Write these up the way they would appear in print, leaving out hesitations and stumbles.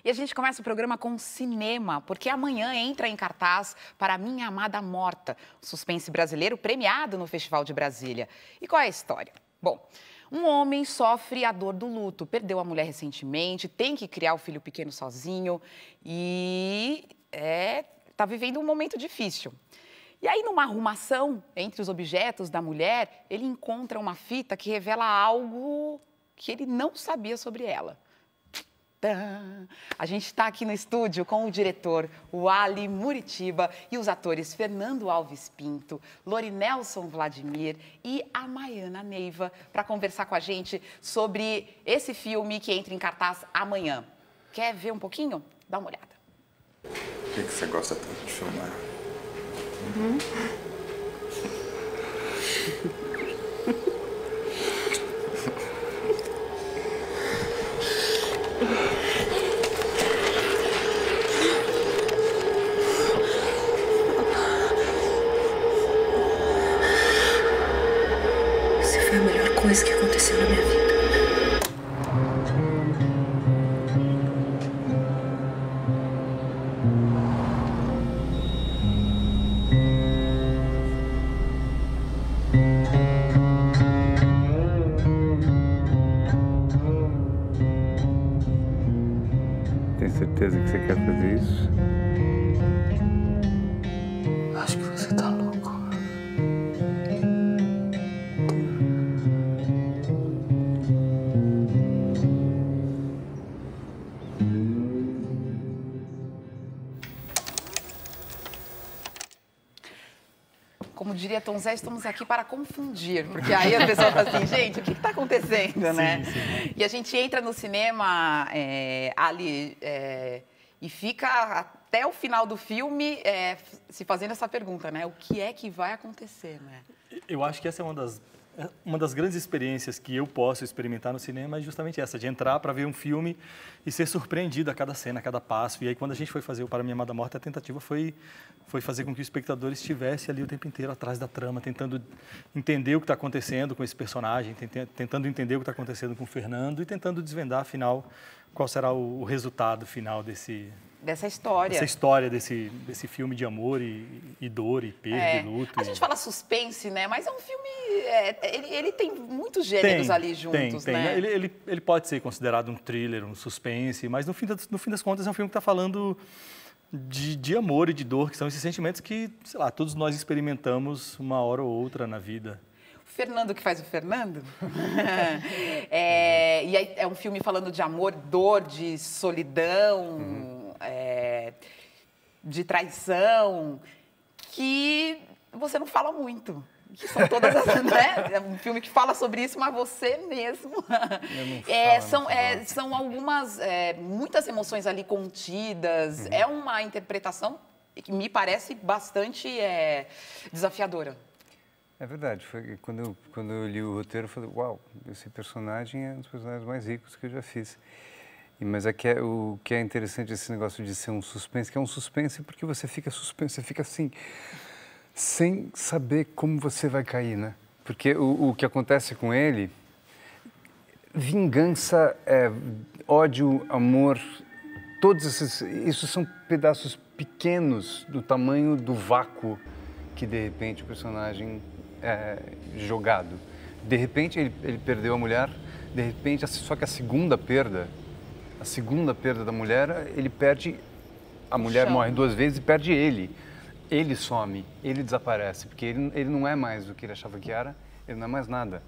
E a gente começa o programa com cinema, porque amanhã entra em cartaz Para Minha Amada Morta, suspense brasileiro premiado no Festival de Brasília. E qual é a história? Bom, um homem sofre a dor do luto, perdeu a mulher recentemente, tem que criar o filho pequeno sozinho e está vivendo um momento difícil. E aí, numa arrumação entre os objetos da mulher, ele encontra uma fita que revela algo que ele não sabia sobre ela. A gente está aqui no estúdio com o diretor Wally Muritiba e os atores Fernando Alves Pinto, Lorinelson Vladimir e a Maiana Neiva para conversar com a gente sobre esse filme que entra em cartaz amanhã. Quer ver um pouquinho? Dá uma olhada. Por que você gosta tanto de filmar? Essa foi a melhor coisa que aconteceu na minha vida. Tem certeza que você quer fazer isso? Acho que você tá louco. Como diria Tom Zé, estamos aqui para confundir, porque aí a pessoa fala assim, gente, o que está acontecendo, né? Sim. E a gente entra no cinema ali e fica até o final do filme se fazendo essa pergunta, né? O que é que vai acontecer, né? Eu acho que essa é uma das grandes experiências que eu posso experimentar no cinema, é justamente essa, de entrar para ver um filme e ser surpreendido a cada cena, a cada passo. E aí, quando a gente foi fazer o Para Minha Amada Morta, a tentativa foi fazer com que o espectador estivesse ali o tempo inteiro atrás da trama, tentando entender o que está acontecendo com esse personagem, tentando entender o que está acontecendo com o Fernando e tentando desvendar, afinal, qual será o resultado final Dessa história. Essa história desse filme de amor e dor e perda e luto. A gente fala suspense, né? Mas é um filme... ele tem muitos gêneros ali juntos, né? Ele pode ser considerado um thriller, um suspense, mas no fim das contas é um filme que está falando de amor e de dor, que são esses sentimentos que, sei lá, todos nós experimentamos uma hora ou outra na vida. Fernando que faz o Fernando. E aí é um filme falando de amor, dor, de solidão, de traição, que você não fala muito. Que são todas as, né? É um filme que fala sobre isso, mas você mesmo. São algumas, muitas emoções ali contidas. É uma interpretação que me parece bastante desafiadora. É verdade. Foi quando eu li o roteiro, eu falei, uau, esse personagem é um dos personagens mais ricos que eu já fiz. Mas o que é interessante esse negócio de ser um suspense, que é um suspense porque você fica suspenso, você fica assim, sem saber como você vai cair, né? Porque o que acontece com ele, vingança, ódio, amor, isso são pedaços pequenos do tamanho do vácuo que, de repente, o personagem é jogado. De repente, ele perdeu a mulher, de repente, só que a segunda perda da mulher, ele perde, a mulher morre 2 vezes e perde ele. Ele some, ele desaparece, porque ele não é mais o que ele achava que era, ele não é mais nada.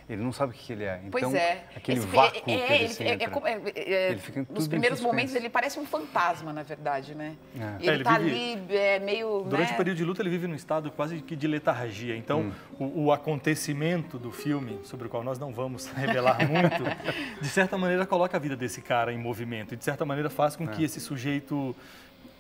Ele não sabe o que ele é. Pois então, aquele vácuo que ele se entra, ele fica em nos primeiros momentos, ele parece um fantasma, na verdade, né? E ele tá ali meio... Durante o período de luta, ele vive num estado quase que de letargia. Então, o acontecimento do filme, sobre o qual nós não vamos revelar muito, de certa maneira coloca a vida desse cara em movimento. E, de certa maneira, faz com que esse sujeito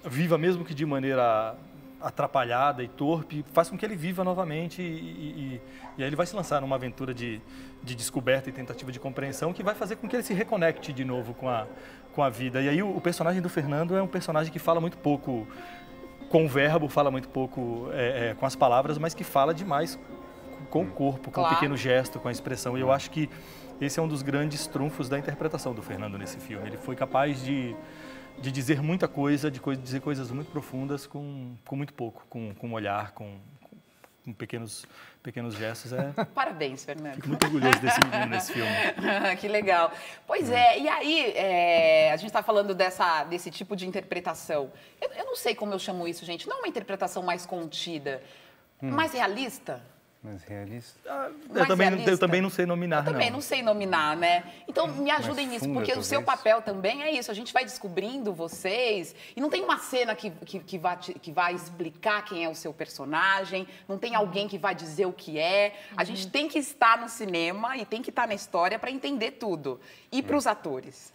viva, mesmo que de maneira atrapalhada e torpe, faz com que ele viva novamente e aí ele vai se lançar numa aventura de descoberta e tentativa de compreensão que vai fazer com que ele se reconecte de novo com a vida. E aí o personagem do Fernando é um personagem que fala muito pouco com o verbo, fala muito pouco com as palavras, mas que fala demais com o corpo, com o pequeno gesto, com a expressão. E eu acho que esse é um dos grandes trunfos da interpretação do Fernando nesse filme. Ele foi capaz de de dizer muita coisa, de dizer coisas muito profundas com muito pouco, com um olhar, com pequenos gestos. Parabéns, Fernando. Fico muito orgulhoso desse menino nesse filme. Que legal. Pois é, e aí, a gente está falando desse tipo de interpretação. Eu não sei como eu chamo isso, gente. Não é uma interpretação mais contida, mais realista? Mais realista? Eu também não sei nominar, Eu também não sei nominar, né? Então, me ajudem nisso, porque o seu papel também é isso. A gente vai descobrindo vocês e não tem uma cena que vai explicar quem é o seu personagem, não tem alguém que vai dizer o que é. A gente tem que estar no cinema e tem que estar na história para entender tudo. E para os atores?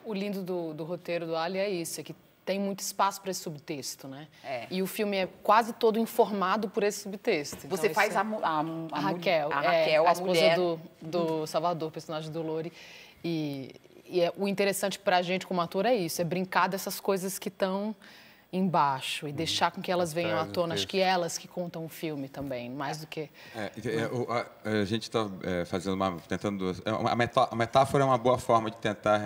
O lindo do roteiro do Ali é isso, é que tem muito espaço para esse subtexto, né? E o filme é quase todo informado por esse subtexto. Você então, faz a Raquel, a esposa mulher do Salvador, personagem do Lori. E o interessante para a gente como ator é isso, é brincar dessas coisas que estão embaixo e deixar com que elas venham à tona. Acho que elas que contam o filme também, mais do que... A gente está fazendo tentando... A metáfora é uma boa forma de tentar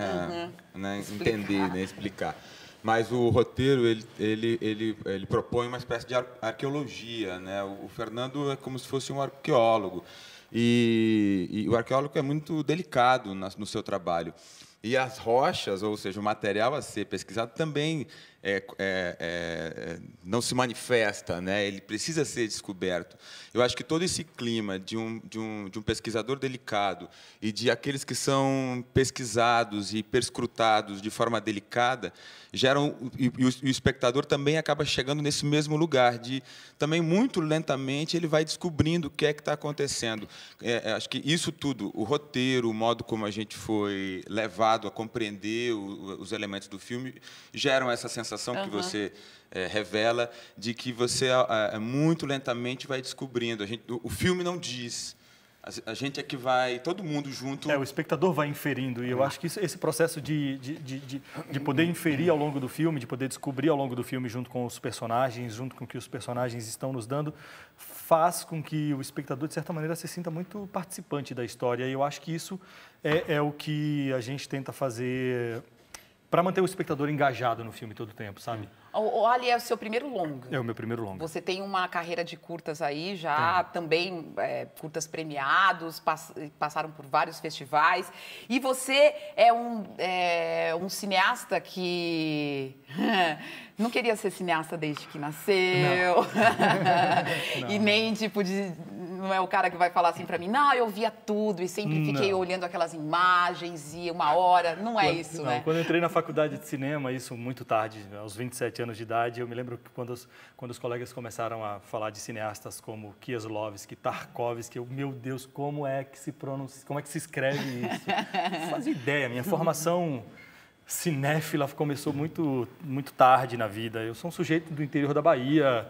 entender, né, explicar. Mas o roteiro, ele propõe uma espécie de arqueologia, né? O Fernando é como se fosse um arqueólogo. E o arqueólogo é muito delicado no seu trabalho. E as rochas, ou seja, o material a ser pesquisado também não se manifesta, né? Ele precisa ser descoberto. Eu acho que todo esse clima de um pesquisador delicado e de aqueles que são pesquisados e perscrutados de forma delicada geram e o espectador também acaba chegando nesse mesmo lugar de também muito lentamente ele vai descobrindo o que é que está acontecendo. Acho que isso tudo, o roteiro, o modo como a gente foi levado a compreender os elementos do filme geram essa sensação que você revela de que você muito lentamente vai descobrindo. O filme não diz. A gente é que vai, todo mundo junto... O espectador vai inferindo, e eu acho que esse processo de poder inferir ao longo do filme, de poder descobrir ao longo do filme junto com os personagens, junto com o que os personagens estão nos dando, faz com que o espectador, de certa maneira, se sinta muito participante da história, e eu acho que isso é o que a gente tenta fazer para manter o espectador engajado no filme todo o tempo, sabe? O Ali é o seu primeiro longa. É o meu primeiro longa. Você tem uma carreira de curtas aí, já também curtas premiados, passaram por vários festivais. E você é um cineasta que não queria ser cineasta desde que nasceu. Não. E nem tipo não é o cara que vai falar assim pra mim, não, eu via tudo e sempre fiquei olhando aquelas imagens e uma hora. Não é isso, né? Quando eu entrei na faculdade de cinema, isso muito tarde, aos 27 anos de idade, eu me lembro que quando os colegas começaram a falar de cineastas como Kieslowski, Tarkovsky, meu Deus, como é que se pronuncia, como é que se escreve isso? Não fazia ideia, minha formação cinéfila começou muito, muito tarde na vida. Eu sou um sujeito do interior da Bahia,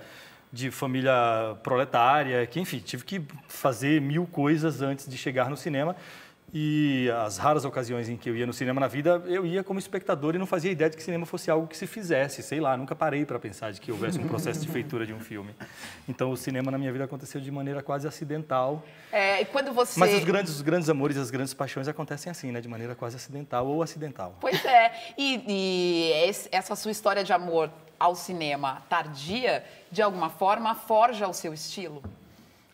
de família proletária, que, enfim, tive que fazer 1000 coisas antes de chegar no cinema. E as raras ocasiões em que eu ia no cinema na vida, eu ia como espectador e não fazia ideia de que cinema fosse algo que se fizesse. Sei lá, nunca parei para pensar de que houvesse um processo de feitura de um filme. Então, o cinema na minha vida aconteceu de maneira quase acidental. E quando você... Mas os grandes amores, as grandes paixões acontecem assim, né? De maneira quase acidental ou acidental. Pois é. E essa sua história de amor ao cinema tardia, de alguma forma, forja o seu estilo?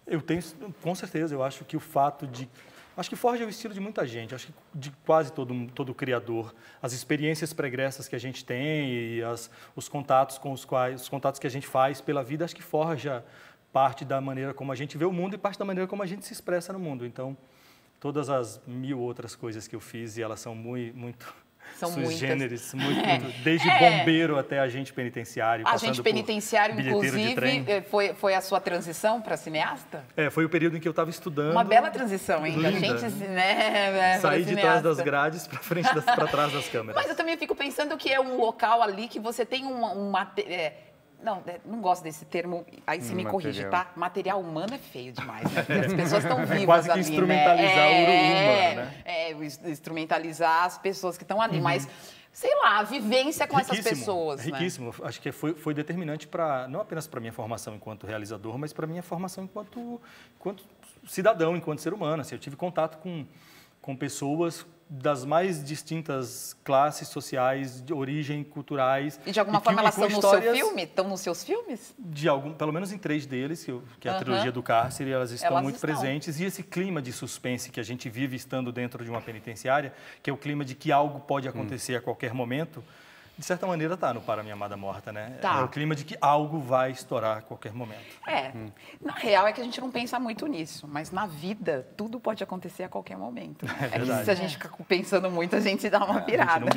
Eu tenho, com certeza. Eu acho que o fato de... Acho que forja o estilo de muita gente, acho que de quase todo criador. As experiências pregressas que a gente tem e os contatos que a gente faz pela vida, acho que forja parte da maneira como a gente vê o mundo e parte da maneira como a gente se expressa no mundo. Então, todas as 1000 outras coisas que eu fiz, e elas são muito sui generis, desde bombeiro até agente penitenciário. Agente penitenciário, inclusive, foi a sua transição para cineasta? Foi o período em que eu estava estudando. Uma bela transição, hein? Linda. Saí de trás das grades para trás das câmeras. Mas eu também fico pensando que é um local ali que você tem não gosto desse termo, aí você me corrige, tá? Material humano é feio demais, né? Porque as pessoas estão vivas quase que ali, instrumentalizar o humano, né? Instrumentalizar as pessoas que estão ali, mas, sei lá, a vivência com essas pessoas, riquíssimo. Né? Acho que foi determinante não apenas para a minha formação enquanto realizador, mas para a minha formação enquanto cidadão, enquanto ser humano. Assim, eu tive contato com pessoas das mais distintas classes sociais, de origem, culturais. E de alguma forma elas estão no seu filme? Estão nos seus filmes? Pelo menos em 3 deles, que é a trilogia do cárcere, elas estão muito presentes. E esse clima de suspense que a gente vive estando dentro de uma penitenciária, que é o clima de que algo pode acontecer a qualquer momento, de certa maneira está no Para Minha Amada Morta, né? Tá. É o clima de que algo vai estourar a qualquer momento. Na real é que a gente não pensa muito nisso, mas na vida tudo pode acontecer a qualquer momento. É que se a gente ficar pensando muito, a gente dá uma pirada.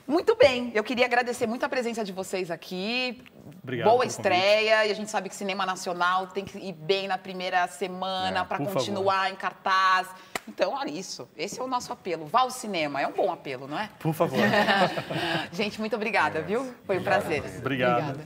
Muito bem, eu queria agradecer muito a presença de vocês aqui. Obrigado. Boa estreia, e a gente sabe que cinema nacional tem que ir bem na primeira semana para continuar em cartaz. Então, olha isso. Esse é o nosso apelo. Vá ao cinema. É um bom apelo, não é? Por favor. Gente, muito obrigada, viu? Foi um prazer. Obrigado.